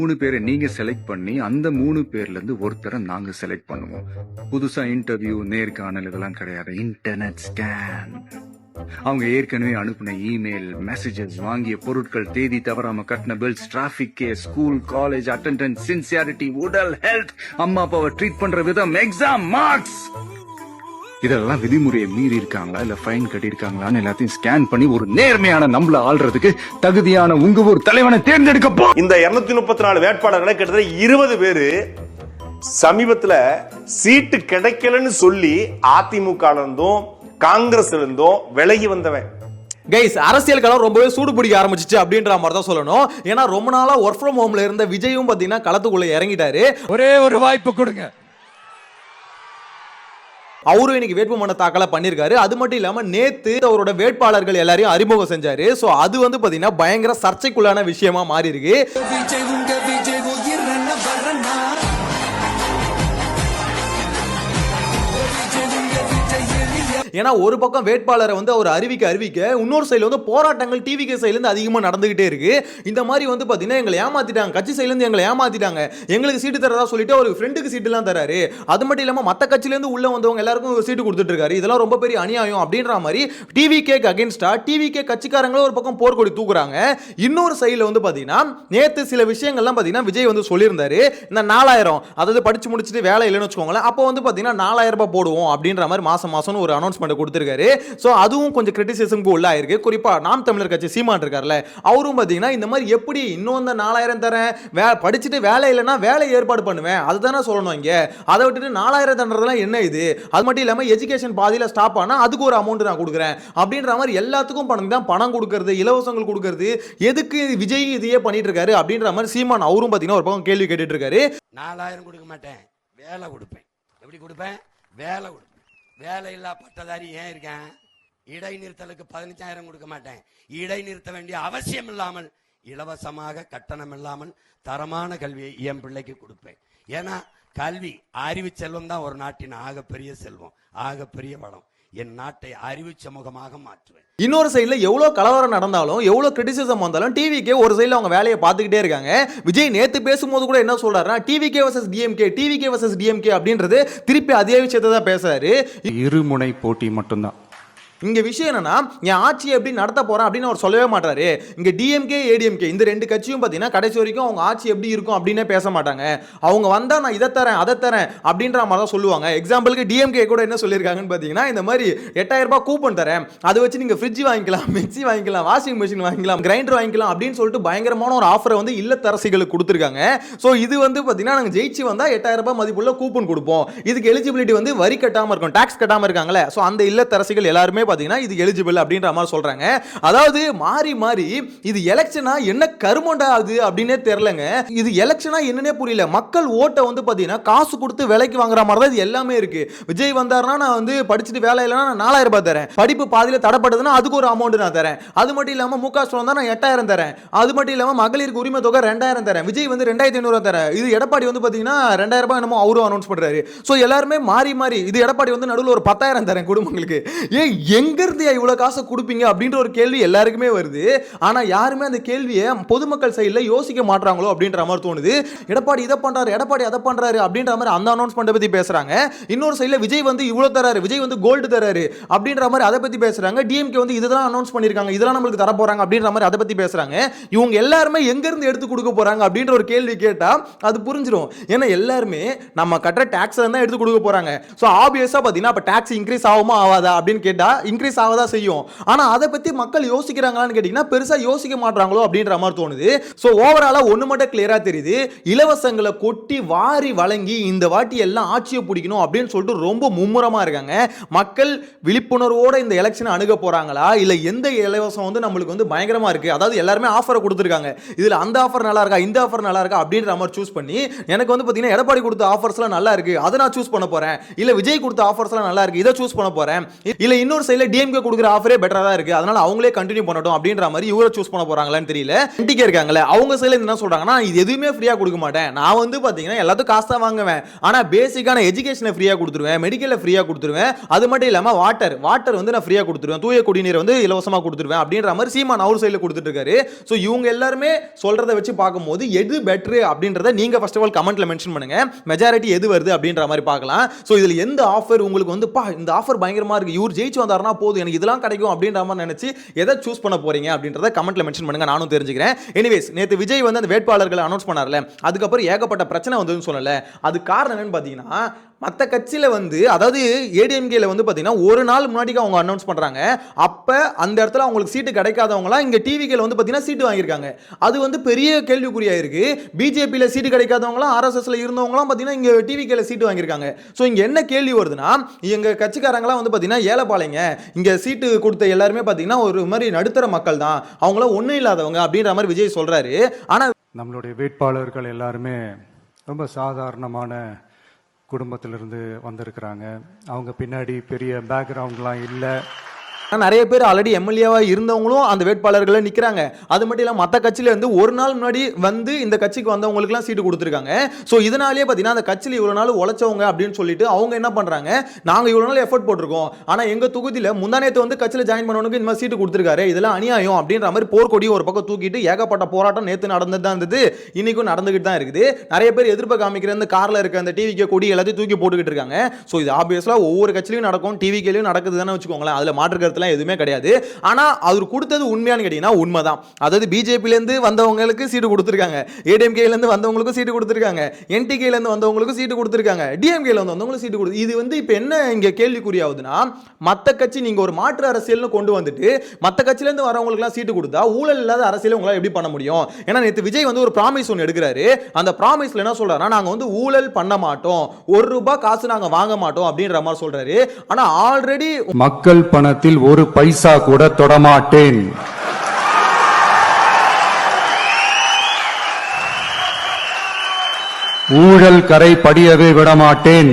3 பேரை நீங்க செலக்ட் பண்ணி அந்த 3 பேர்ல இருந்து ஒருத்தரை நாங்க செலக்ட் பண்ணுவோம். புதுசா இன்டர்வியூ, நேர்காணல் இதெல்லாம் கிடையாது. Internet scan. அவங்க ஏற்கனவே அனுப்பின இமெயில், மெசேஜஸ், வாங்கிய பொருட்கள், தேதி தவறாம கட்டின bills, traffic case, school, college attendance, sincerity, உடல் ஹெல்த், அம்மா அப்பாவை ட்ரீட் பண்ற விதம், எக்ஸாம் மார்க்ஸ், இதெல்லாம் விதிமுறையை மீறி இருக்காங்களா இல்ல ஃபைன் கட்டிருக்காங்களான்னு எல்லாத்தையும் ஸ்கேன் பண்ணி ஒரு நேர்மையான நம்மள ஆள்றதுக்கு தகுதியான உங்க ஊர் தலைவனை தேர்ந்தெடுக்கப்போ. இந்த 234 வேட்பாளர்களை கிட்டத்தட்ட 20 பேரு சமீபத்துல சீட்டு கிடைக்கலன்னு சொல்லி அதிமுக இருந்தும் காங்கிரஸ் இருந்தும் விலகி வந்தவன். கைஸ், அரசியல் களம் ரொம்பவே சூடு பிடிக்க ஆரம்பிச்சிச்சு அப்படின்ற மாதிரி தான் சொல்லணும். ஏன்னா ரொம்ப நாளா ஒர்க் ஃப்ரம் ஹோம்ல இருந்த விஜயும் பாத்தீங்கன்னா களத்துக்குள்ள இறங்கிட்டாரு. ஒரே ஒரு வாய்ப்பு கொடுங்க. அவரும் இன்னைக்கு வேட்புமனு தாக்கல பண்ணிருக்காரு. அது மட்டும் இல்லாம நேத்து அவரோட வேட்பாளர்கள் எல்லாரையும் அறிமுகம் செஞ்சாரு. சோ அது வந்து பாத்தீங்கன்னா பயங்கர சர்ச்சைக்குள்ளான விஷயமா மாறி இருக்கு. ஏன்னா ஒரு பக்கம் வேட்பாளரை வந்து அவர் அறிவிக்க இன்னொரு சைடுல வந்து போராட்டங்கள் டிவிகே சைடுல இருந்து அதிகமா நடந்துகிட்டே இருக்கு. இந்த மாதிரி வந்து பாத்தீங்கன்னா எங்களை ஏமாத்திட்டாங்க, கட்சி சைடுல இருந்து எங்களை ஏமாத்திட்டாங்க, எங்களுக்கு சீட்டு தரதா சொல்லிட்டு ஒரு ஃப்ரெண்டுக்கு சீட்டு எல்லாம் தராரு. அது மட்டும் இல்லாம மத்த கட்சியில இருந்து உள்ள வந்தவங்க எல்லாருக்கும் சீட்டு கொடுத்துட்டு இருக்காரு. இதெல்லாம் ரொம்ப பெரிய அநியாயம் அப்படின்ற மாதிரி டிவிகேக்கு அகைன்ஸ்டா டிவிகே கட்சிக்காரங்களும் ஒரு பக்கம் போர்க்கொடி தூக்குறாங்க. இன்னொரு சைடுல வந்து பாத்தீங்கன்னா நேத்து சில விஷயங்கள்லாம் பாத்தீங்கன்னா விஜய் வந்து சொல்லியிருந்தாரு. இந்த 4000 அதாவது படிச்சு முடிச்சுட்டு வேலை இல்லைன்னு வச்சுக்கோங்களேன், அப்போ வந்து பாத்தீங்கன்னா 4000 ரூபாய் போடுவோம் அப்படின்ற மாதிரி மாசம் ஒரு அனௌன்ஸ்மெண்ட் கொடுத்திருக்காரு. சோ அதுவும் கொஞ்சம் கிரிட்டிசிசம்க்கு உள்ள ஆயிருக்கு. குறிப்பா நாம் தமிழர் கட்சி சீமான் இருக்கார்ல, அவரும் பாத்தீங்கன்னா இந்த மாதிரி எப்படி இன்னும் இந்த 4000 தரேன், படிச்சுட்டு வேலை இல்லைன்னா வேலை ஏற்பாடு பண்ணுவேன், அதுதானே சொல்லணும். இங்க அதை விட்டுட்டு 4000 தரதெல்லாம் என்ன இது? அது மட்டும் இல்லாம எஜுகேஷன் பாதியில ஸ்டாப் ஆனா அதுக்கு ஒரு அமௌண்ட் நான் கொடுக்குறேன் அப்படின்ற மாதிரி எல்லாத்துக்கும் பணம் கொடுக்கறது, இலவசங்கள் கொடுக்கறது, எதுக்கு விஜய் இதையே பண்ணிட்டு இருக்காரு அப்படின்ற மாதிரி சீமான் அவரும் பாத்தீங்கன்னா ஒரு பக்கம் கேள்வி கேட்டுட்டு இருக்காரு. 4000 கொடுக்க மாட்டேன், வேலை கொடுப்பேன். எப்படி கொடுப்பேன்? வேலை கொடுப்பேன். வேலை இல்லா பட்டதாரி ஏன் இருக்கேன்? இடைநிறுத்தலுக்கு 15000 கொடுக்க மாட்டேன். இடைநிறுத்த வேண்டிய அவசியம் இல்லாமல் இலவசமாக கட்டணம் இல்லாமல் தரமான கல்வியை என் பிள்ளைக்கு கொடுப்பேன். ஏன்னா கல்வி, அறிவு செல்வம் தான் ஒரு நாட்டின் ஆகப்பெரிய செல்வம், ஆகப்பெரிய வளம். என் நாட்டை அறிவு சமூகமாக மாற்றுவேன். இன்னொரு சைடுல எவ்வளவு கலவரம் நடந்தாலும் எவ்வளவு கிரிட்டிசிசம் வந்தாலும் டிவிகே ஒரு சைடுல அவங்க வேலையை பார்த்துக்கிட்டே இருக்காங்க. விஜய் நேத்து பேசும்போது கூட என்ன சொல்றாருன்னா டிவிகே வர்சஸ் டிஎம்கே அப்படின்றது திருப்பி அதே விஷயத்தை தான் பேசுறாரு. இருமுனை போட்டி மட்டும்தான். இங்க விஷயம் என்னன்னா, என் ஆட்சியை எப்படி நடத்த போறேன் அப்படின்னு அவர் சொல்லவே மாட்டாரு. இங்க டிஎம்கே ஏடிஎம்கே இந்த ரெண்டு கட்சியும் பாத்தீங்கன்னா கடைசி வரைக்கும் அவங்க ஆட்சி எப்படி இருக்கும் அப்படின்னே பேச மாட்டாங்க. அவங்க வந்தா நான் இதை தரேன் அதை தரேன் அப்படின்ற மாதிரி தான் சொல்லுவாங்க. எக்ஸாம்பிளுக்கு டிஎம்கே கூட என்ன சொல்லியிருக்காங்கன்னு பாத்தீங்கன்னா, இந்த மாதிரி 8000 ரூபாய் கூப்பன் தரேன், அதை வச்சு நீங்க ஃப்ரிட்ஜ் வாங்கிக்கலாம், மிக்சி வாங்கிக்கலாம், வாஷிங் மிஷின் வாங்கிக்கலாம், கிரைண்டர் வாங்கிக்கலாம் அப்படின்னு சொல்லிட்டு பயங்கரமான ஒரு ஆஃபரை வந்து இல்லத்தரசிகளுக்கு கொடுத்துருக்காங்க. ஸோ இது வந்து பாத்தீங்கன்னா நாங்கள் ஜெயிச்சு வந்தா 8000 ரூபாய் மதிப்புள்ள கூப்பன் கொடுப்போம். இதுக்கு எலிஜிபிலிட்டி வந்து வரி கட்டாம இருக்கும், டாக்ஸ் கட்டாம இருக்காங்களே, ஸோ அந்த இல்லத்தரசிகள் எல்லாருமே பாத்தீங்கன்னா இது எலிஜிபிள் அப்படின்ற மாதிரி சொல்றாங்க. அதாவது மாறி மாறி இது எலெக்ஷனா என்ன கருமண்டா அது அப்படினே தெரியலங்க. இது எலெக்ஷனா என்னன்னே புரியல. மக்கள் ஓட்டை வந்து பாத்தீங்கன்னா காசு கொடுத்து விலைக்கு வாங்குற மாதிரி தான் இது எல்லாமே இருக்கு. விஜய் வந்தாருன்னா நான் வந்து படிச்சுட்டு வேலை இல்லைன்னா நான் 4000 ரூபாய் தரேன், படிப்பு பாதியில தடப்பட்டதுன்னா அதுக்கு ஒரு அமௌண்ட் நான் தரேன். அது மட்டும் இல்லாம முக ஸ்டாலின் தான் நான் 8000 தரேன். அது மட்டும் இல்லாம மகளிருக்கு உரிமை தொகை 2000 தரேன். விஜய் வந்து 2500 தரேன். இது எடப்பாடி வந்து பாத்தீங்கன்னா 2000 ரூபாய் என்னமோ அவரும் அனௌன்ஸ் பண்றாரு. சோ எல்லாருமே மாறி மாறி இது எடப்பாடி வந்து நடுவில் ஒரு 10000 தரேன் குடும்பங்களுக்கு. ஏன் எங்க இவ்வளவு காசு கொடுப்பீங்க அப்படின்ற ஒரு கேள்வி எல்லாருக்குமே வருது. ஆனா யாருமே அந்த கேள்வியை பொதுமக்கள் சைடுல யோசிக்க மாட்டாங்களோ அப்படின்ற மாதிரி தோணுது. எடப்பாடி இதை பண்றாரு, எடப்பாடி அதை பண்றாரு அப்படின்ற மாதிரி அந்த அனௌன்ஸ்மெண்ட் பத்தி பேசுறாங்க. இன்னொரு சைடுல விஜய் வந்து இவ்வளவு தராரு, விஜய் வந்து கோல்டு தராரு அப்படின்ற மாதிரி அதை பத்தி பேசுறாங்க. டிஎம்கே வந்து இதெல்லாம் அனௌன்ஸ் பண்ணிருக்காங்க, இதெல்லாம் நம்மளுக்கு தர போறாங்க அப்படின்ற மாதிரி அதை பத்தி பேசுறாங்க. இவங்க எல்லாருமே எங்க இருந்து எடுத்து கொடுக்க போறாங்க அப்படின்ற ஒரு கேள்வி கேட்டா அது புரிஞ்சிடும். ஏன்னா எல்லாருமே நம்ம கட்டுற டாக்ஸ் தான் எடுத்து கொடுக்க போறாங்க. சோ ஆப்வியஸா பாத்தீங்கன்னா அப்ப டாக்ஸ் இன்க்ரீஸ் ஆகுமா ஆகாதா அப்படின்னு கேட்டா இன்க்ரீஸ் ஆவதா செய்யும். ஆனா அதை பத்தி மக்கள் யோசிக்கிறாங்களான்னு கேட்டீங்கன்னா பெருசா யோசிக்க மாட்டாங்களோ அப்படின்ற மாதிரி தோணுது. சோ ஓவராலா ஒண்ணு மட்டும் கிளியரா தெரியுது, இலவசங்களை கொட்டி வாரி வழங்கி இந்த வாட்டி எல்லாம் ஆட்சியை பிடிக்கணும் அப்படின்னு சொல்லிட்டு ரொம்ப மும்முரமா இருக்காங்க. மக்கள் விழிப்புணர்வோட இந்த எலெக்ஷனை அணுக போறாங்களா இல்ல எந்த இலவசம் வந்து நம்மளுக்கு வந்து பயங்கரமா இருக்கு, அதாவது எல்லாருமே ஆஃபரை கொடுத்துருக்காங்க, இதுல அந்த ஆஃபர் நல்லா இருக்கா இந்த ஆஃபர் நல்லா இருக்கா அப்படின்ற மாதிரி சூஸ் பண்ணி எனக்கு வந்து பாத்தீங்கன்னா எடப்பாடி கொடுத்த ஆஃபர்ஸ்லாம் நல்லா இருக்கு அதை நான் சூஸ் பண்ண போறேன், இல்ல விஜய் கொடுத்த ஆஃபர்ஸ்லாம் நல்லா இருக்கு இதை சூஸ் பண்ண போறேன், இல்ல இன்னொரு சைடுல இல்ல டிஎம்கே கொடுக்குற ஆஃபரே பெட்டரா தான் இருக்கு, அதனால அவங்களே கண்டினியூ பண்ணட்டும் அப்படின்ற மாதிரி இவரை சூஸ் பண்ண போறாங்களான்னு தெரியல. என்டிகே இருக்காங்கல்ல, அவங்க சைடுல என்ன சொல்றாங்கன்னா, இது எதுவுமே ஃப்ரீயா கொடுக்க மாட்டேன், நான் வந்து பாத்தீங்கன்னா எல்லாத்துக்கும் காசு தான் வாங்குவேன், ஆனா பேசிக்கான எஜுகேஷனை ஃப்ரீயா கொடுத்துருவேன், மெடிக்கல்ல ஃப்ரீயா கொடுத்துருவேன், அது மட்டும் இல்லாம வாட்டர் வந்து நான் ஃப்ரீயா கொடுத்துருவேன், தூய குடிநீரை வந்து இலவசமா கொடுத்துருவேன் அப்படின்ற மாதிரி சீமான் அவர் சைடுல கொடுத்துட்டு இருக்காரு. சோ இவங்க எல்லாருமே சொல்றதை வச்சு பார்க்கும்போது எது பெட்டர் அப்படின்றத நீங்க ஃபர்ஸ்ட் ஆஃப் ஆல் கமெண்ட்ல மென்ஷன் பண்ணுங்க. மெஜாரிட்டி எது வருது அப்படின்ற மாதிரி பார்க்கலாம். சோ இதுல எந்த ஆஃபர் உங்களுக்கு வந்து இந்த ஆஃபர் பயங்கரமா இருக்கு, இவர் ஜெயிச்சு வந்தாருன்னா போதும் எனக்கு இதெல்லாம் கிடைக்கும் அப்படின்ற மாதிரி நினைச்சு எதை சூஸ் பண்ண போறீங்க அப்படின்றத கமெண்ட்ல மென்ஷன் பண்ணுங்க, நானும் தெரிஞ்சுக்கிறேன். எனிவேஸ், நேத்து விஜய் வந்து அந்த வேட்பாளர்களை அனௌன்ஸ் பண்ணார்ல, அதுக்கப்புறம் ஏகப்பட்ட பிரச்சனை வந்ததுன்னு சொல்லல. அது காரணம் என்னன்னு பாத்தீங்கன்னா, மற்ற கட்சியில வந்து அதாவது ஏடிஎம்கேல வந்து பாத்தீங்கன்னா ஒரு நாள் முன்னாடி அவங்க அனௌன்ஸ் பண்றாங்க, அப்ப அந்த இடத்துல அவங்களுக்கு சீட்டு கிடைக்காதவங்கலாம் இங்க டிவிகேல வந்து பாத்தீங்கன்னா சீட்டு வாங்கியிருக்காங்க. அது வந்து பெரிய கேள்விக்குறியா இருக்கு. பிஜேபியில சீட்டு கிடைக்காதவங்களாம் ஆர்எஸ்எஸ்ல இருந்தவங்களாம் பாத்தீங்கன்னா இங்க டிவிகேல சீட்டு வாங்கியிருக்காங்க. சோ இங்க என்ன கேள்வி வருதுன்னா, எங்க கட்சிக்காரங்களாம் வந்து பாத்தீங்கன்னா ஏழைப்பாளைங்க, இங்க சீட்டு கொடுத்த எல்லாருமே பாத்தீங்கன்னா ஒரு மாதிரி நடுத்தர மக்கள் தான், அவங்களாம் ஒன்றும் இல்லாதவங்க அப்படின்ற மாதிரி விஜய் சொல்றாரு. ஆனா நம்மளுடைய வேட்பாளர்கள் எல்லாருமே ரொம்ப சாதாரணமான குடும்பத்திலிருந்து வந்திருக்கிறாங்க. அவங்க பின்னாடி பெரிய பேக்ரவுண்ட்லாம் இல்லை. நிறைய பேர் ஆல்ரெடி எம்எல்ஏவா இருந்தவங்களும் அந்த வேட்பாளர்களை நிக்கிறாங்க. அது மட்டும் இல்லாம மற்ற கட்சியில இருந்து ஒரு நாள் முன்னாடி வந்து இந்த கட்சிக்கு வந்தவங்களுக்கு எல்லாம் சீட்டு கொடுத்துருக்காங்க. சோ இதனாலேயே பாத்தீங்கன்னா அந்த கட்சியில இவ்வளவு நாள் உழைச்சவங்க அப்படின்னு சொல்லிட்டு அவங்க என்ன பண்றாங்க, நாங்க இவ்வளவு நாள் எஃபர்ட் போட்டிருக்கோம், ஆனா எங்க தொகுதியில முந்தானேத்து வந்து கட்சியில ஜாயின் பண்ணவனுக்கு இந்த மாதிரி சீட்டு கொடுத்துருக்காரு, இதெல்லாம் அநியாயம் அப்படின்ற மாதிரி போர்க்கொடி ஒரு பக்கம் தூக்கிட்டு ஏகப்பட்ட போராட்டம் நேத்து நடந்துட்டு தான் இருந்தது, இன்னைக்கும் நடந்துகிட்டு தான் இருக்குது. நிறைய பேர் எதிர்ப்பு காமிக்கிற இந்த கார்ல இருக்க அந்த டிவிகே கொடி எல்லாத்தையும் தூக்கி போட்டுக்கிட்டு இருக்காங்க. சோ இது ஆப்வியஸா ஒவ்வொரு கட்சியிலும் நடக்கும், டிவிகேலயும் நடக்குது தானே வச்சுக்கோங்களேன், அதுல மாற்று எதுவுமே கிடையாது. ஆனா அவர் கொடுத்தது உண்மையானு கேட்டீங்கன்னா உண்மைதான். அதாவது பிஜேபில இருந்து வந்தவங்களுக்கு சீட்டு கொடுத்திருக்காங்க, ஏடிஎம்கேல இருந்து வந்தவங்களுக்கு சீட்டு கொடுத்திருக்காங்க, என்டிகேல இருந்து வந்தவங்களுக்கு சீட்டு கொடுத்திருக்காங்க, டிஎம்கேல இருந்து வந்தவங்களுக்கு சீட்டு கொடுத்து இது வந்து இப்போ என்ன இங்க கேள்விக்குறியாகுதுன்னா, மத்த கட்சி நீங்க ஒரு மாற்று அரசியல்னு கொண்டு வந்துட்டு மத்த கட்சியில இருந்து வரவங்களுக்கு எல்லாம் சீட்டு கொடுத்தா ஊழல் இல்லாத அரசியலை உங்களால எப்படி பண்ண முடியும்? ஏன்னா நேத்து விஜய் வந்து ஒரு ப்ராமிஸ் ஒன்னு எடுக்கிறாரு. அந்த ப்ராமிஸ்ல என்ன சொல்றாருன்னா, நாங்க வந்து ஊழல் பண்ண மாட்டோம், ₹1 காசு நாங்க வாங்க மாட்டோம் அப்படின்ற மாதிரி சொல்றாரு. ஆனா ஆல்ரெடி மக்கள் பணத்தில் ஒரு பைசா கூட தொடமாட்டேன், ஊழல் கரை படியவே விடமாட்டேன்.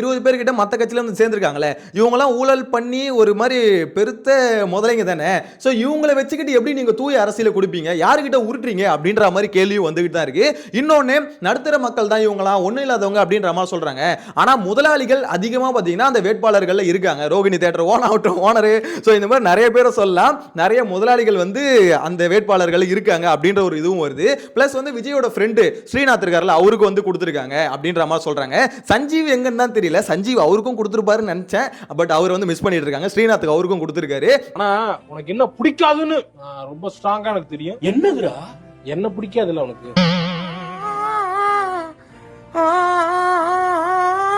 20 பேர் கிட்ட மத்த கட்சியில வந்து சேர்ந்திருக்காங்களே, இவங்க எல்லாம் ஊழல் பண்ணி ஒரு மாதிரி பெருத்த முதலைங்க தானே. சோ இவங்களை வச்சுக்கிட்டு எப்படி நீங்க தூய அரசியல கொடுப்பீங்க, யாருக்கிட்ட உருட்டுறீங்க அப்படின்ற மாதிரி கேள்வி வந்துகிட்டு தான் இருக்கு. இன்னொன்னு, நடுத்தர மக்கள் தான் இவங்களாம் ஒன்றும் இல்லாதவங்க அப்படின்ற மாதிரி சொல்றாங்க. ஆனா முதலாளிகள் அதிகமா பாத்தீங்கன்னா அந்த வேட்பாளர்கள் இருக்காங்க. ரோகிணி தேட்டர் ஓனரு, சோ இந்த மாதிரி நிறைய பேரை சொல்லலாம். நிறைய முதலாளிகள் வந்து அந்த வேட்பாளர்கள் இருக்காங்க அப்படின்ற ஒரு இதுவும் வருது. பிளஸ் வந்து விஜயோட ஃப்ரெண்டு ஸ்ரீநாத் இருக்காருல, அவருக்கு வந்து கொடுத்துருக்காங்க அப்படின்ற மாதிரி சொல்றாங்க. சஞ்சீவ் எங்கன்னு தான் தெரியல, சஞ்சீவ் அவருக்கும் கொடுத்துருப்பாருன்னு நினைச்சேன், பட் அவர் வந்து மிஸ் பண்ணிட்டு இருக்காங்க. ஸ்ரீநாத்துக்கு அவருக்கும் கொடுத்துருக்காரு. ஆனா உனக்கு என்ன பிடிக்காதுன்னு ரொம்ப ஸ்ட்ராங்கா எனக்கு தெரியும். என்னதுடா என்ன பிடிக்காதுல்ல உனக்கு?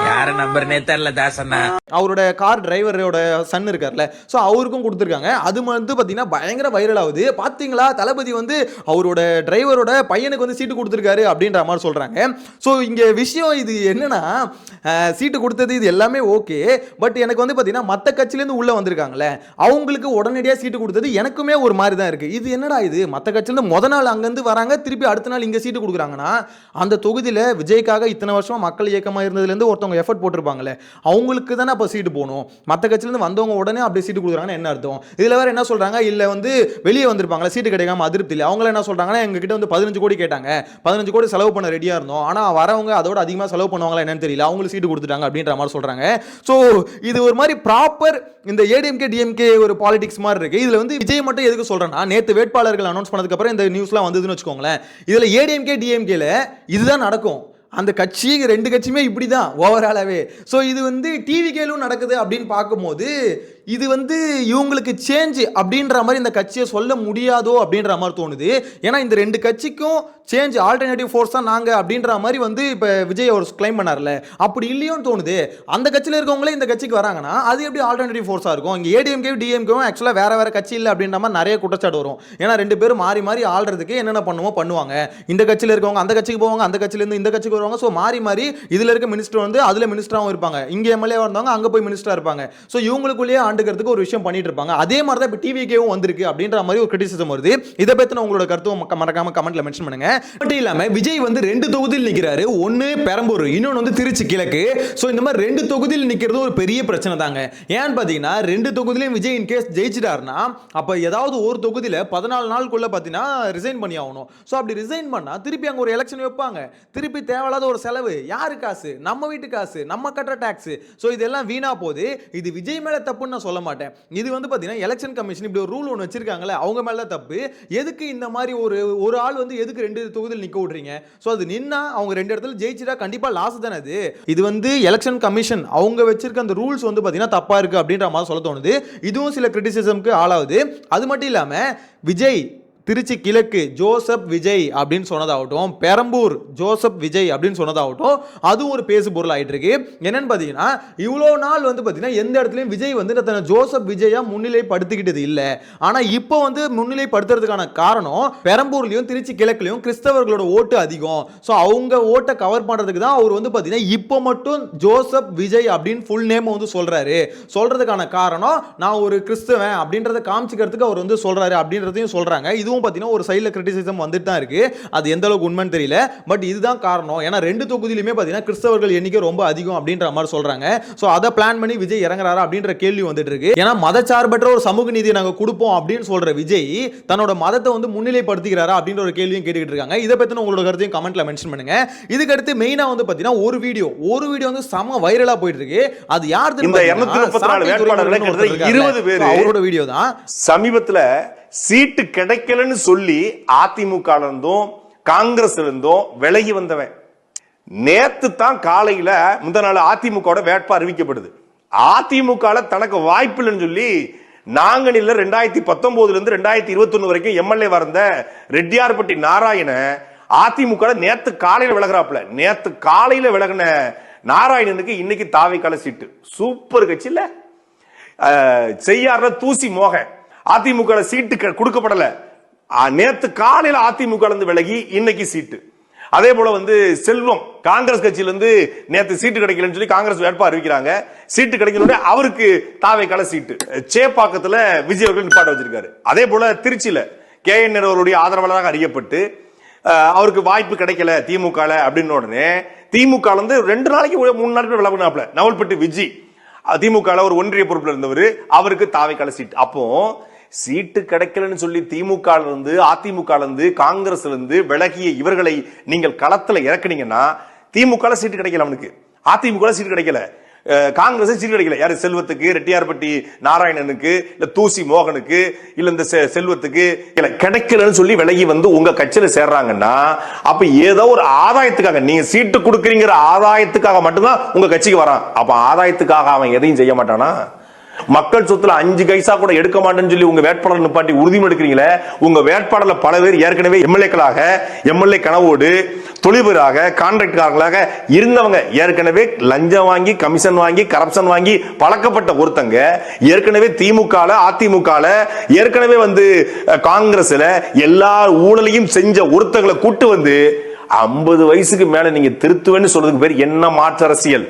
யார நம்பர்னே தெரியல தாசண்ணா. அவரோட கார் டிரைவரோட சன் இருக்கார்ல, சோ அவருக்கும் கொடுத்துருக்காங்க. அது வந்து பாத்தீங்கன்னா பயங்கர வைரல் ஆகுது. பாத்தீங்களா, தளபதி வந்து அவரோட டிரைவரோட பையனுக்கு வந்து சீட்டு கொடுத்துருக்காரு அப்படின்ற மாதிரி சொல்றாங்க. சோ இங்க விஷயம் இது என்னன்னா, சீட்டு கொடுத்தது இது எல்லாமே ஓகே, பட் எனக்கு வந்து பாத்தீங்கன்னா மத்த கட்சியில இருந்து உள்ள வந்திருக்காங்கல்ல, அவங்களுக்கு உடனடியா சீட்டு கொடுத்தது எனக்குமே ஒரு மாதிரி தான் இருக்கு. இது என்னடா இது, மத்த கட்சியில இருந்து முத நாள் அங்க இருந்து வராங்க, திருப்பி அடுத்த நாள் இங்க சீட்டு கொடுக்குறாங்கன்னா, அந்த தொகுதியில விஜய்க்காக இத்தனை வருஷமா மக்கள் இயக்கமா இருந்ததுல இருந்து ஒருத்தவங்க எஃபர்ட் போட்டிருப்பாங்களே, அவங்களுக்கு தானே அப்ப சீட்டு போகணும். மற்ற கட்சியில இருந்து வந்தவங்க உடனே அப்படியே சீட்டு கொடுக்குறாங்கன்னு என்ன அர்த்தம்? இதுல வேற என்ன சொல்றாங்க, இல்ல வந்து வெளியே வந்திருப்பாங்களா சீட்டு கிடைக்காம அதிருப்தி இல்லை, அவங்கள என்ன சொல்றாங்கன்னா, எங்க கிட்ட வந்து 15 கோடி கேட்டாங்க, 15 கோடி செலவு பண்ண ரெடியா இருந்தோம், ஆனா வரவங்க அதோட அதிகமா செலவு பண்ணுவாங்களா என்னன்னு தெரியல, அவங்களுக்கு சீட்டு கொடுத்துட்டாங்க அப்படின்ற மாதிரி சொல்றாங்க. சோ இது ஒரு மாதிரி ப்ராப்பர் இந்த ஏடிஎம்கே டிஎம்கே ஒரு பாலிடிக்ஸ் மாதிரி இருக்கு. இதுல வந்து விஜய் மட்டும் எதுக்கு சொல்றேன்னா, நேத்து வேட்பாளர்கள் அனௌன்ஸ் பண்ணதுக்கு அப்புறம் இந்த நியூஸ்லாம் வந்ததுன்னு வச்சுக்கோங்களேன், இதுல ஏடிஎம்கே டிஎம்கேல இதுதான் நடக்கும். அந்த கட்சி ரெண்டு கட்சியுமே இப்படிதான் ஓவராலாவே. ஸோ இது வந்து டிவிகேலும் நடக்குது அப்படின்னு பார்க்கும்போது இது வந்து இவங்களுக்கு சேஞ்ச் அப்படின்ற மாதிரி இந்த கட்சியை சொல்ல முடியாதோ அப்படின்ற மாதிரி தோணுது. ஏன்னா இந்த ரெண்டு கட்சிக்கும் சேஞ்ச் ஆல்டர்னேட்டிவ் ஃபோர்ஸ் தான் நாங்கள் அப்படின்ற மாதிரி வந்து இப்போ விஜய் அவர் கிளைம் பண்ணார்ல, அப்படி இல்லையோன்னு தோணுது. அந்த கட்சியில் இருக்கவங்களே இந்த கட்சிக்கு வராங்கன்னா அது எப்படி ஆல்டர்னேட்டிவ் ஃபோர்ஸாக இருக்கும்? இங்கே ஏடிஎம்கே டிஎம்கேவும் ஆக்சுவலாக வேற வேற கட்சி இல்லை அப்படின்ற மாதிரி நிறைய குற்றச்சாட்டு வரும். ஏன்னா ரெண்டு பேரும் மாறி மாறி ஆள்றதுக்கு என்னென்ன பண்ணுவாங்க. இந்த கட்சியில் இருக்கவங்க அந்த கட்சிக்கு போவாங்க, அந்த கட்சியிலேருந்து இந்த கட்சிக்கு வருவாங்க. ஸோ மாறி மாறி இதில் இருக்க மினிஸ்டர் வந்து அதில் மினிஸ்டராகவும் இருப்பாங்க, இங்கே எம்எல்ஏ வந்தவங்க அங்கே போய் மினிஸ்டராக இருப்பாங்க. ஸோ இவங்களுக்குள்ளேயே ஆண்டுக்கிறதுக்கு ஒரு விஷயம் பண்ணிட்டு இருப்பாங்க. அதே மாதிரி தான் இப்போ டிவிகேவும் வந்திருக்கு அப்படின்ற மாதிரி ஒரு கிரிட்டிசிசம் வருது. இதை பத்தின உங்களோட கருத்து மறக்காம கமெண்ட்ல மென்ஷன் பண்ணுங்க. மட்டும் இல்லாம விஜய் வந்து 2 தொகுதியில் நிக்கிறாரு. ஒன்னு பெரம்பூர், இன்னொன்னு வந்து திருச்சி கிழக்கு. சோ இந்த மாதிரி 2 தொகுதியில் நிக்கிறது ஒரு பெரிய பிரச்சனை தாங்க. ஏன்னு பாத்தீங்கன்னா 2 தொகுதியிலும் விஜய் இன் கேஸ் ஜெயிச்சிட்டாருன்னா அப்ப ஏதாவது ஒரு தொகுதியில 14 நாளுக்குள்ள பாத்தீங்கன்னா ரிசைன் பண்ணி ஆகணும். சோ அப்படி ரிசைன் பண்ணா திருப்பி அங்க ஒரு எலெக்ஷன் வைப்பாங்க. திருப்பி தேவையில்லாத ஒரு செலவு, யாரு காசு, நம்ம வீட்டு காசு, நம்ம கட்டுற டாக்ஸ். சோ இதெல்லாம் வீணா போகுது. இது விஜய் மேல தப்புன்னு நான் சொல்ல மாட்டேன். இது வந்து பாத்தீங்கன்னா எலெக்ஷன் கமிஷன் இப்படி ஒரு ரூல் ஒன்று வச்சிருக்காங்களே, அவங்க மேல தப்பு. எதுக்கு இந்த மாதிரி ஒரு ஆள் வந்து எதுக்கு 2 தொகுதியில் நிக்க விடுறீங்க? சோ அது நின்னா அவங்க 2 இடத்துல ஜெயிச்சிட்டா கண்டிப்பா லாஸ் தானே அது. இது வந்து எலெக்ஷன் கமிஷன் அவங்க வச்சிருக்க அந்த ரூல்ஸ் வந்து பாத்தீங்கன்னா தப்பா இருக்கு அப்படின்ற மாதிரி சொல்ல தோணுது. இதுவும் சில கிரிட்டிசிசம்க்கு ஆளாகுது. அது மட்டும் இல்லாம விஜய் திருச்சி கிழக்கு ஜோசப் விஜய் அப்படின்னு சொன்னதாகட்டும், பெரம்பூர் ஜோசப் விஜய் அப்படின்னு சொன்னதாகட்டும், அதுவும் ஒரு பேசு பொருள் ஆயிட்டு இருக்கு. என்னன்னு பாத்தீங்கன்னா இவ்வளோ நாள் வந்து பாத்தீங்கன்னா எந்த இடத்துலையும் விஜய் வந்து தன்னை ஜோசப் விஜயா முன்னிலைப்படுத்திக்கிட்டது இல்லை. ஆனா இப்போ வந்து முன்னிலைப்படுத்துறதுக்கான காரணம் பெரம்பூர்லயும் திருச்சி கிழக்குலயும் கிறிஸ்தவர்களோட ஓட்டு அதிகம். ஸோ அவங்க ஓட்டை கவர் பண்றதுக்கு தான் அவர் வந்து பாத்தீங்கன்னா இப்போ மட்டும் ஜோசப் விஜய் அப்படின்னு ஃபுல் நேம் வந்து சொல்றாரு. சொல்றதுக்கான காரணம் நான் ஒரு கிறிஸ்தவன் அப்படின்றத காமிச்சிக்கிறதுக்கு அவர் வந்து சொல்றாரு அப்படின்றதையும் சொல்றாங்க. இது பாத்தீங்கன்னா ஒரு சைடுல கிரிட்டிசிசம் வந்துட்டு தான் இருக்கு. அது எந்த அளவுக்கு உண்மைன்னு தெரியல. பட் இதுதான் காரணம். ஏன்னா 2 தொகுதியிலுமே பாத்தீங்கன்னா கிறிஸ்தவர்கள் எண்ணிக்கை ரொம்ப அதிகம் அப்படின்ற மாதிரி சொல்றாங்க. சோ அதை பிளான் பண்ணி விஜய் இறங்குறாரா அப்படின்ற கேள்வி வந்துட்டு இருக்கு. ஏன்னா மதச்சார்பற்ற ஒரு சமூக நீதியை நாங்க கொடுப்போம் அப்படின்னு சொல்ற விஜய் தன்னோட மதத்தை வந்து முன்னிலைப்படுத்திக்கிறாரா அப்படின்ற ஒரு கேள்வியும் கேட்டுக்கிட்டு இருக்காங்க. இதை பத்தின உங்களோட கருத்தையும் கமெண்ட்ல மென்ஷன் பண்ணுங்க. இதுக்கு அடுத்து மெயினா வந்து பாத்தீங்கன்னா ஒரு வீடியோ வந்து சம வைரலா போயிட்டு இருக்கு. அது யார் இந்த 234 வேட்பாளர்களை கிட்டத்தட்ட 20 பேர் அவரோட வீடியோ தான். சமீபத்துல சீட்டு கிடைக்கலன்னு சொல்லி அதிமுக இருந்தும் காங்கிரஸ் இருந்தும் விலகி வந்தவன். நேத்து தான் காலையில முந்த நாள் அதிமுக வேட்பா அறிவிக்கப்படுது. அதிமுக தனக்கு வாய்ப்பு இல்லைன்னு சொல்லி நாங்கனில 2019 இருந்து 2021 வரைக்கும் எம்எல்ஏ வந்த ரெட்டியார்பட்டி நாராயண அதிமுக நேத்து காலையில விலகிறாப்ல. நேத்து காலையில விலகின நாராயணனுக்கு இன்னைக்கு தாவைக்கால சீட்டு. சூப்பர் கட்சி இல்ல. செய்யாறுல தூசி மோகன் அதிமுக சீட்டு கொடுக்கப்படல. நேத்து காலையில அதிமுக விலகி இன்னைக்கு சீட்டு. அதே போல வந்து செல்வம் காங்கிரஸ் கட்சியில இருந்து நேத்து சீட்டு கிடைக்கலன்னு சொல்லி காங்கிரஸ் வேட்பா அறிவிக்கிறாங்க. சீட்டு கிடைக்கல அவருக்கு தாவைக்கால சீட்டு. சேப்பாக்கத்துல விஜய் அவர்கள் நிப்பாட்ட வச்சிருக்காரு. அதே போல திருச்சியில KN அவருடைய ஆதரவாளராக அறியப்பட்டு அவருக்கு வாய்ப்பு கிடைக்கல திமுக அப்படின்னு உடனே திமுக 2 நாளைக்கு 3 நாளைக்கு விலகினாப்ல நவல்பட்டு விஜய். திமுக ஒரு ஒன்றிய பொறுப்புல இருந்தவர், அவருக்கு தாவைக்கால சீட். அப்போ சீட்டு கிடைக்கலன்னு சொல்லி திமுக இருந்து அதிமுக இருந்து காங்கிரஸ் இருந்து விலகிய இவர்களை நீங்கள் களத்துல இறக்குனீங்கன்னா திமுக சீட்டு கிடைக்கல, அவனுக்கு அதிமுக சீட்டு கிடைக்கல, காங்கிரஸ் சீட்டு கிடைக்கல. யாரு? செல்வத்துக்கு, ரெட்டியார்பட்டி நாராயணனுக்கு, இல்ல தூசி மோகனுக்கு, இல்ல இந்த செல்வத்துக்கு இல்ல கிடைக்கலன்னு சொல்லி விலகி வந்து உங்க கட்சியில சேர்றாங்கன்னா அப்ப ஏதோ ஒரு ஆதாயத்துக்காக நீங்க சீட்டு கொடுக்குறீங்கிற ஆதாயத்துக்காக மட்டும்தான் உங்க கட்சிக்கு வரான். அப்ப ஆதாயத்துக்காக அவன் எதையும் செய்ய மாட்டானா? மக்கள் சொத்துல 5 பைசா கூட எடுக்க மாட்டேன்னு சொல்லி உங்க வேட்பாளர் நிப்பாட்டி உறுதிமொழி எடுக்கிறீங்களே. உங்க வேட்பாளர்ல பல பேர் ஏற்கனவே எம்எல்ஏக்களாக, எம்எல்ஏ கனவோடு, தொழில்பராக, கான்ட்ராக்டர்களாக இருந்தவங்க. ஏற்கனவே லஞ்சம் வாங்கி, கமிஷன் வாங்கி, கரப்ஷன் வாங்கி பழக்கப்பட்ட ஒருத்தங்க ஏற்கனவே திமுக, அதிமுக, ஏற்கனவே வந்து காங்கிரஸ்ல எல்லா ஊழலையும் செஞ்ச ஒருத்தங்களை கூட்டு வந்து 50 வயசுக்கு மேல நீங்க திருத்துவேன்னு சொல்றதுக்கு பேர் என்ன மாற்று அரசியல்?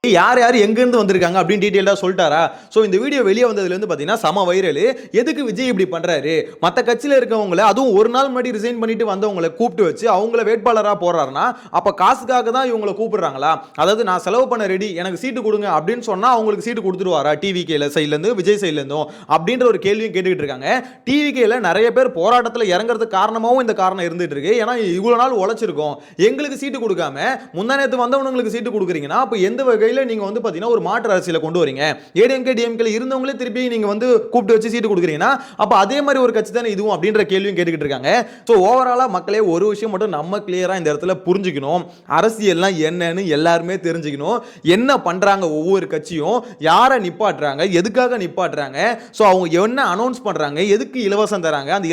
யார் யார் எங்க இருந்து வந்திருக்காங்க அப்படின்னு டீடைலா சொல்லிட்டாரா? சோ இந்த வீடியோ வெளியே வந்ததுல இருந்து பாத்தீங்கன்னா சம வைரல். எதுக்கு விஜய் இப்படி பண்றாரு? மத்த கட்சியில இருக்கவங்கள, அதுவும் ஒரு நாள் முன்னாடி ரிசைன் பண்ணிட்டு வந்தவங்களை கூப்பிட்டு வச்சு அவங்கள வேட்பாளரா போடுறாருன்னா அப்ப காசுக்காக தான் இவங்களை கூப்பிடுறாங்களா? அதாவது நான் செலவு பண்ண ரெடி, எனக்கு சீட்டு கொடுங்க அப்படின்னு சொன்னா அவங்களுக்கு சீட்டு கொடுத்துருவாரா டிவிகேல சைட்ல இருந்து, விஜய் சைட்ல இருந்தும் அப்படின்ற ஒரு கேள்வியும் கேட்டுக்கிட்டு இருக்காங்க. டிவிகேல நிறைய பேர் போராட்டத்துல இறங்குறதுக்கு காரணமாவும் இந்த காரணம் இருந்துட்டு இருக்கு. ஏன்னா இவ்வளவு நாள் உழைச்சிருக்கோம், எங்களுக்கு சீட்டு கொடுக்காம முந்தானேத்து வந்தவங்களுக்கு சீட்டு கொடுக்குறீங்கன்னா அப்ப எந்த வகையில் நீங்க வந்து பாத்தீங்கன்னா ஒரு மாற்று அரசியலை கொண்டு வரீங்க? ஏடிஎம்கே டிஎம்கே இருந்தவங்களே திருப்பி நீங்க வந்து கூப்பிட்டு வச்சு சீட்டு கொடுக்குறீங்கன்னா அப்ப அதே மாதிரி ஒரு கட்சி தானே இதுவும் அப்படின்ற கேள்வியும் கேட்டுக்கிட்டு இருக்காங்க. சோ ஓவராலா மக்களே ஒரு விஷயம் மட்டும் நம்ம கிளியரா இந்த இடத்துல புரிஞ்சுக்கணும். அரசியல்லாம் என்னன்னு எல்லாருமே தெரிஞ்சுக்கணும். என்ன பண்றாங்க ஒவ்வொரு கட்சியும், யாரை நிப்பாட்டுறாங்க, எதுக்காக நிப்பாட்டுறாங்க, சோ அவங்க என்ன அனௌன்ஸ் பண்றாங்க, எதுக்கு இலவசம் தராங்க, அந்த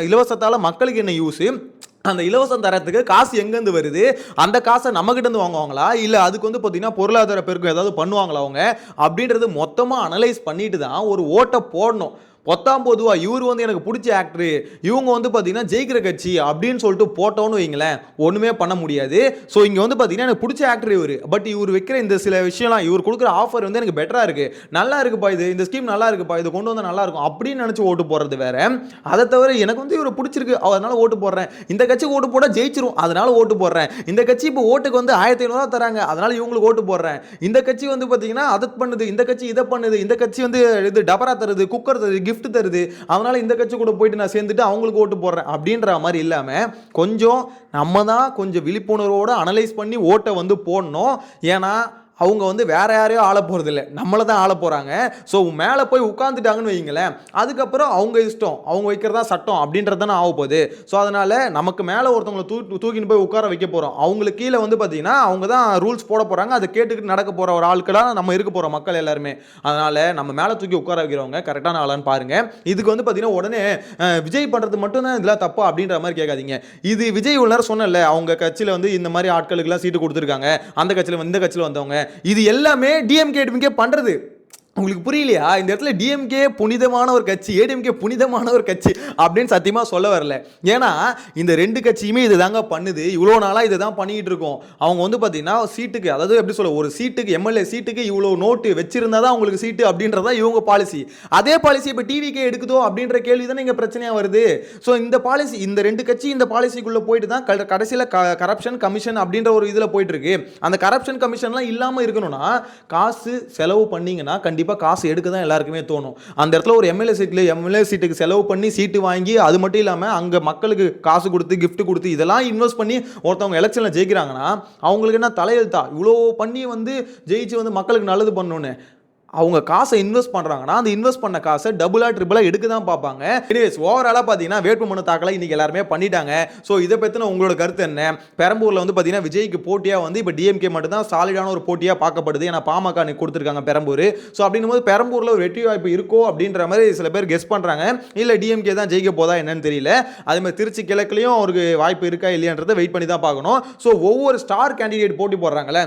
இலவசத்தால மக்களுக்கு என்ன யூஸ், அந்த இலவசம் தரத்துக்கு காசு எங்கேருந்து வருது, அந்த காசை நம்ம கிட்ட இருந்து வாங்குவாங்களா, இல்லை அதுக்கு வந்து பார்த்தீங்கன்னா பொருளாதார பெருக்கம் ஏதாவது பண்ணுவாங்களா அவங்க அப்படின்றது மொத்தமாக அனலைஸ் பண்ணிட்டு தான் ஒரு ஓட்டை போடணும். பொத்தாம் பொதுவா இவர் வந்து எனக்கு பிடிச்ச ஆக்டர், இவங்க வந்து பார்த்தீங்கன்னா ஜெயிக்கிற கட்சி அப்படின்னு சொல்லிட்டு போட்டோன்னு வைங்களேன், ஒன்றுமே பண்ண முடியாது. ஸோ இங்கே வந்து பார்த்தீங்கன்னா எனக்கு பிடிச்ச ஆக்டர் இவர், பட் இவர் வைக்கிற இந்த சில விஷயம்லாம், இவர் கொடுக்குற ஆஃபர் வந்து எனக்கு பெட்டராக இருக்குது, நல்லா இருக்குப்பா, இந்த ஸ்கீம் நல்லா இருக்குப்பா, இது கொண்டு வந்தால் நல்லா இருக்கும் அப்படின்னு நினச்சி ஓட்டு போடுறது வேற. அதை தவிர எனக்கு வந்து இவர் பிடிச்சிருக்கு அதனால ஓட்டு போடுறேன், இந்த கட்சி ஓட்டு போட ஜெயிச்சிரும் அதனால ஓட்டு போடுறேன், இந்த கட்சி இப்போ ஓட்டுக்கு வந்து 1500 தராங்க அதனால இவங்களுக்கு ஓட்டு போடுறேன், இந்த கட்சி வந்து பார்த்தீங்கன்னா அதை பண்ணுது, இந்த கட்சி இதை பண்ணுது, இந்த கட்சி வந்து இது டபரா தருது, குக்கர் தருது, கிஃப்ட் தருது, அதனால இந்த கட்சி கூட போயிட்டு நான் சேர்ந்துட்டு அவங்களுக்கு ஓட்டு போடுறேன் அப்படின்ற மாதிரி இல்லாமல் கொஞ்சம் நம்ம தான் கொஞ்சம் விழிப்புணர்வோடு அனலைஸ் பண்ணி ஓட்டை வந்து போடணும். ஏன்னா அவங்க வந்து வேற யாரையோ ஆள போகிறது இல்லை, நம்மளை தான் ஆள போகிறாங்க. ஸோ மேலே போய் உட்காந்துட்டாங்கன்னு வைங்களேன், அதுக்கப்புறம் அவங்க இஷ்டம், அவங்க வைக்கிறதா சட்டம் அப்படின்றது தானே ஆக போகுது. ஸோ அதனால் நமக்கு மேலே ஒருத்தவங்களை தூக்கின்னு போய் உட்கார வைக்க போகிறோம், அவங்களுக்கு கீழே வந்து பார்த்தீங்கன்னா அவங்க தான் ரூல்ஸ் போட போகிறாங்க, அதை கேட்டுக்கிட்டு நடக்க போகிற ஒரு ஆட்களாக நம்ம இருக்க போகிறோம் மக்கள் எல்லாருமே. அதனால் நம்ம மேலே தூக்கி உட்கார வைக்கிறவங்க கரெக்டான ஆளான்னு பாருங்கள். இதுக்கு வந்து பார்த்தீங்கன்னா உடனே விஜய் பண்ணுறது மட்டும்தான் இதெல்லாம் தப்பா அப்படின்ற மாதிரி கேட்காதீங்க. இது விஜய் உள்ள சொன்னல, அவங்க கட்சியில் வந்து இந்த மாதிரி ஆட்களுக்கெல்லாம் சீட்டு கொடுத்துருக்காங்க, அந்த கட்சியில் இந்த கட்சியில் வந்தவங்க, இது எல்லாமே டிஎம்கே ஏடிஎம்கே பண்றது. உங்களுக்கு புரியலையா? இந்த இடத்துல டிஎம்கே புனிதமான ஒரு கட்சி, ஏடிஎம்கே புனிதமான ஒரு கட்சி அப்படின்னு சத்தியமா சொல்ல வரல. ஏன்னா இந்த ரெண்டு கட்சியுமே இதுதாங்க பண்ணுது, இவ்வளோ நாளாக இதை தான் பண்ணிக்கிட்டு இருக்கோம். அவங்க வந்து பார்த்தீங்கன்னா சீட்டுக்கு, அதாவது எப்படி சொல்ல, ஒரு சீட்டுக்கு எம்எல்ஏ சீட்டுக்கு இவ்வளோ நோட்டு வச்சிருந்தா தான் அவங்களுக்கு சீட்டு அப்படின்றதா இவங்க பாலிசி. அதே பாலிசி இப்போ டிவிக்கே எடுக்குதோ அப்படின்ற கேள்வி தானே இங்கே பிரச்சனையாக வருது. ஸோ இந்த பாலிசி, இந்த ரெண்டு கட்சி இந்த பாலிசிக்குள்ளே போயிட்டு தான் கடைசியில் கரப்ஷன் கமிஷன் அப்படின்ற ஒரு இதில் போயிட்டு இருக்கு. அந்த கரப்ஷன் கமிஷன்லாம் இல்லாமல் இருக்கணும்னா காசு செலவு பண்ணீங்கன்னா கண்டிப்பாக காசு எடுக்க தான் எல்லாருக்குமே தோணும். அந்த இடத்துல ஒரு எம்எல்ஏ சீட்டுக்கு செலவு பண்ணி சீட்டு வாங்கி, அது மட்டும் இல்லாமல் அங்கே மக்களுக்கு காசு கொடுத்து கிஃப்ட் கொடுத்து இதெல்லாம் இன்வெஸ்ட் பண்ணி ஒருத்தவங்க எலெக்ஷனில் ஜெயிக்கிறாங்கன்னா அவங்களுக்கு என்ன தலையெழுத்தா இவ்வளோ பண்ணி வந்து ஜெயிச்சு வந்து மக்களுக்கு நல்லது பண்ணணும்னு? அவங்க காசை இன்வெஸ்ட் பண்ணுறாங்கன்னா அந்த இன்வெஸ்ட் பண்ண காசை டபுளா ட்ரிபிளா எடுக்க தான் பார்ப்பாங்க. எனிவேஸ் ஓவராலாக பார்த்தீங்கன்னா வேட்புமனு தாக்கலை இன்னைக்கு எல்லாருமே பண்ணிட்டாங்க. ஸோ இதை பற்றின உங்களோட கருத்து என்ன? பெரம்பூரில் வந்து பார்த்தீங்கன்னா விஜய்க்கு போட்டியாக வந்து இப்போ டிஎம்கே மட்டும் தான் சாலிடான ஒரு போட்டியாக பார்க்கப்படுது. ஏன்னா பாமக அன்னைக்கு கொடுத்துருக்காங்க பெரம்பூர். ஸோ அப்படின்னும் போது பெரம்பூரில் ஒரு வெற்றி வாய்ப்பு இருக்கோ அப்படின்ற மாதிரி சில பேர் கெஸ் பண்ணுறாங்க. இல்லை டிஎம்கே தான் ஜெயிக்க போதா என்னன்னு தெரியல. அதே மாதிரி திருச்சி கிழக்குலையும் அவருக்கு வாய்ப்பு இருக்கா இல்லையான்றதை வெயிட் பண்ணி தான் பார்க்கணும். ஸோ ஒவ்வொரு ஸ்டார் கேண்டிடேட் போட்டி போடுறாங்களே,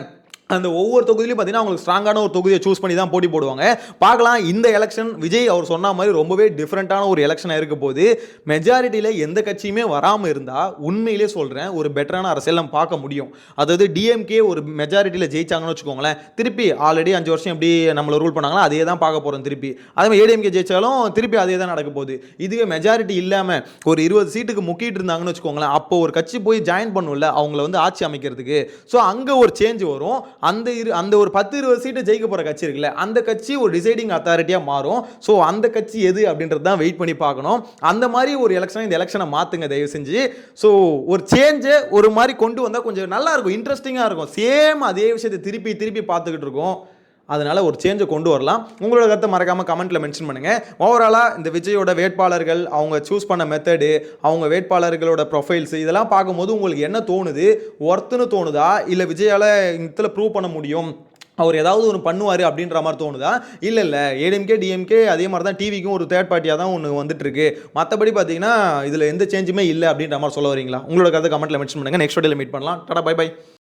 அந்த ஒவ்வொரு தொகுதியிலும் பார்த்தீங்கன்னா அவங்களுக்கு ஸ்ட்ராங்கான ஒரு தொகுதியை சூஸ் பண்ணி தான் போட்டி போடுவாங்க. பார்க்கலாம் இந்த எலெக்ஷன் விஜய் அவர் சொன்ன மாதிரி ரொம்பவே டிஃப்ரெண்ட்டான ஒரு எலெக்ஷனாக இருக்க போது. மெஜாரிட்டியில் எந்த கட்சியுமே வராமல் இருந்தால் உண்மையிலே சொல்கிறேன் ஒரு பெட்டரான அரசியல் நம்ம பார்க்க முடியும். அதாவது டிஎம்கே ஒரு மெஜாரிட்டியில் ஜெயிச்சாங்கன்னு வச்சுக்கோங்களேன், திருப்பி ஆல்ரெடி 5 வருஷம் எப்படி நம்மளை ரூல் பண்ணாங்களோ அதே தான் பார்க்க போகிறோம் திருப்பி. அதே மாதிரி ஏடிஎம்கே ஜெயிச்சாலும் திருப்பி அதே தான் நடக்க போகுது. இதுவே மெஜாரிட்டி இல்லாமல் ஒரு 20 சீட்டுக்கு முக்கிட்டு இருந்தாங்கன்னு வச்சுக்கோங்களேன், அப்போ ஒரு கட்சி போய் ஜாயின் பண்ணும்ல அவங்கள வந்து ஆட்சி அமைக்கிறதுக்கு. ஸோ அங்கே ஒரு சேஞ்ச் வரும். அந்த ஒரு 10-20 சீட்டு ஜெயிக்க போற கட்சி இருக்குல்ல, அந்த கட்சி ஒரு டிசைடிங் அத்தாரிட்டியா மாறும். சோ அந்த கட்சி எது அப்படின்றது தான் வெயிட் பண்ணி பார்க்கணும். அந்த மாதிரி ஒரு எலெக்ஷன், இந்த எலெக்ஷனை மாத்துங்க தயவு செஞ்சு. ஸோ ஒரு சேஞ்சை ஒரு மாதிரி கொண்டு வந்தால் கொஞ்சம் நல்லா இருக்கும், இன்ட்ரெஸ்டிங்காக இருக்கும். சேம் அதே விஷயத்தை திருப்பி திருப்பி பார்த்துக்கிட்டு இருக்கோம். அதனால ஒரு சேஞ்சை கொண்டு வரலாம். உங்களோட கருத்தை மறக்காம கமெண்ட்ல மென்ஷன் பண்ணுங்க. ஓவராலா இந்த விஜயோட வேட்பாளர்கள், அவங்க சூஸ் பண்ண மெத்தடு, அவங்க வேட்பாளர்களோட ப்ரொஃபைல்ஸ் இதெல்லாம் பார்க்கும்போது உங்களுக்கு என்ன தோணுது? ஒர்த்துன்னு தோணுதா, இல்லை விஜயால இதில் ப்ரூவ் பண்ண முடியும், அவர் ஏதாவது ஒன்று பண்ணுவார் அப்படின்ற மாதிரி தோணுதா? இல்லை ஏடிஎம்கே டிஎம்கே அதே மாதிரி தான் டிவிக்கும் ஒரு தேர்ட் பார்ட்டியாக தான் ஒன்று வந்துட்டு இருக்கு, மற்றபடி பார்த்தீங்கன்னா இதில் எந்த சேஞ்சுமே இல்லை அப்படின்ற மாதிரி சொல்ல வரீங்களா? உங்களோட கருத்தை கமெண்ட்ல மென்ஷன் பண்ணுங்க. நெக்ஸ்ட் வீடியோவில் மீட் பண்ணலாம். Tata, bye by.